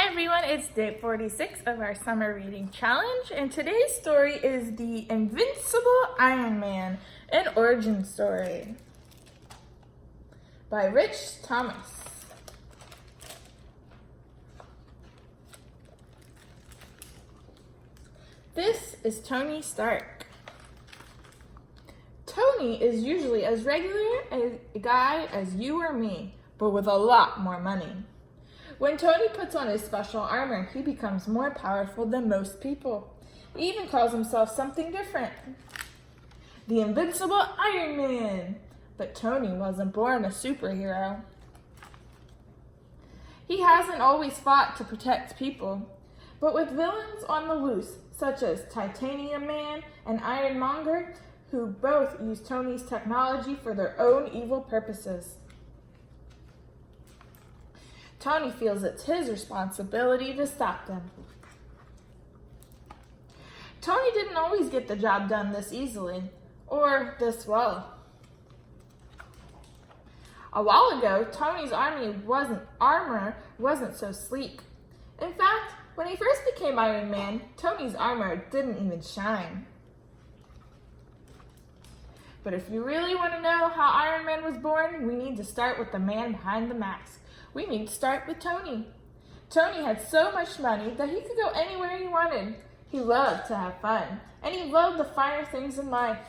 everyone, it's day 46 of our summer reading challenge, and today's story is The Invincible Iron Man, an origin story by Rich Thomas. This is Tony Stark. Tony is usually as regular a guy as you or me, but with a lot more money. When Tony puts on his special armor, he becomes more powerful than most people. He even calls himself something different. The Invincible Iron Man. But Tony wasn't born a superhero. He hasn't always fought to protect people. But with villains on the loose, such as Titanium Man and Ironmonger, who both use Tony's technology for their own evil purposes, Tony feels it's his responsibility to stop them. Tony didn't always get the job done this easily, or this well. A while ago, Tony's armor wasn't so sleek. In fact, when he first became Iron Man, Tony's armor didn't even shine. But if you really want to know how Iron Man was born, we need to start with the man behind the mask. We need to start with Tony. Tony had so much money that he could go anywhere he wanted. He loved to have fun, and he loved the finer things in life.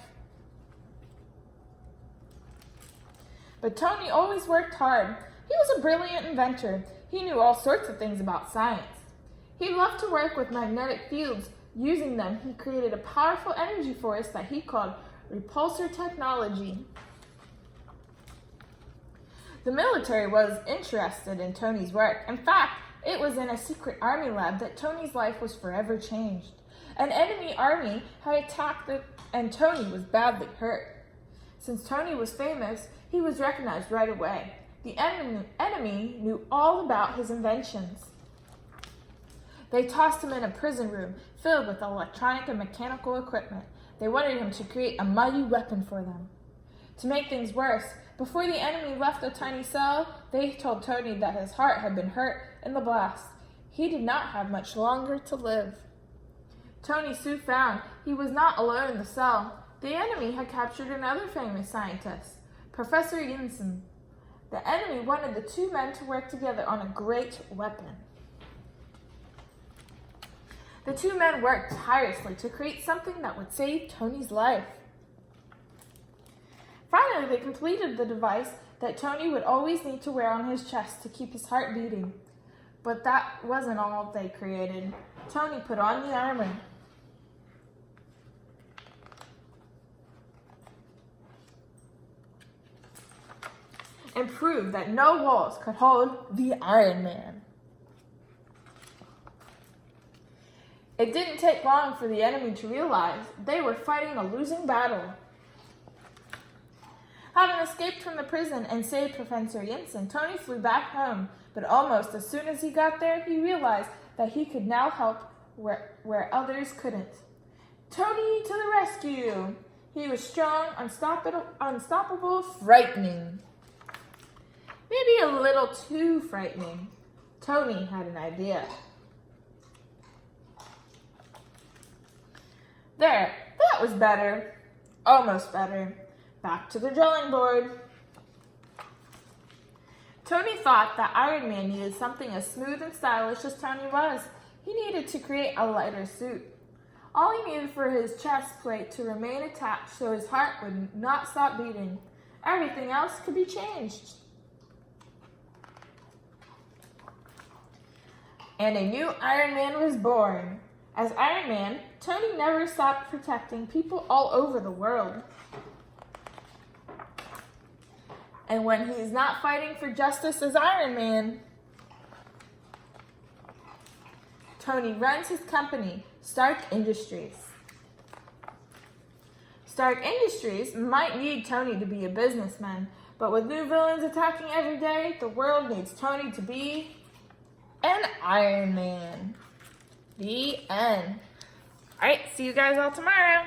But Tony always worked hard. He was a brilliant inventor. He knew all sorts of things about science. He loved to work with magnetic fields. Using them, he created a powerful energy force that he called repulsor technology. The military was interested in Tony's work. In fact, it was in a secret army lab that Tony's life was forever changed. An enemy army had attacked and Tony was badly hurt. Since Tony was famous, he was recognized right away. The enemy knew all about his inventions. They tossed him in a prison room filled with electronic and mechanical equipment. They wanted him to create a mighty weapon for them. To make things worse, before the enemy left the tiny cell, they told Tony that his heart had been hurt in the blast. He did not have much longer to live. Tony soon found he was not alone in the cell. The enemy had captured another famous scientist, Professor Yinsen. The enemy wanted the two men to work together on a great weapon. The two men worked tirelessly to create something that would save Tony's life. Finally, they completed the device that Tony would always need to wear on his chest to keep his heart beating. But that wasn't all they created. Tony put on the armor. And proved that no walls could hold the Iron Man. It didn't take long for the enemy to realize they were fighting a losing battle. Having escaped from the prison and saved Professor Yinsen, Tony flew back home, but almost as soon as he got there, he realized that he could now help where others couldn't. Tony to the rescue! He was strong, unstoppable, frightening. Maybe a little too frightening. Tony had an idea. There, that was better. Almost better. Back to the drawing board. Tony thought that Iron Man needed something as smooth and stylish as Tony was. He needed to create a lighter suit. All he needed for his chest plate to remain attached so his heart would not stop beating. Everything else could be changed. And a new Iron Man was born. As Iron Man, Tony never stopped protecting people all over the world. And when he's not fighting for justice as Iron Man, Tony runs his company, Stark Industries. Stark Industries might need Tony to be a businessman, but with new villains attacking every day, the world needs Tony to be an Iron Man. The end. All right, see you guys all tomorrow.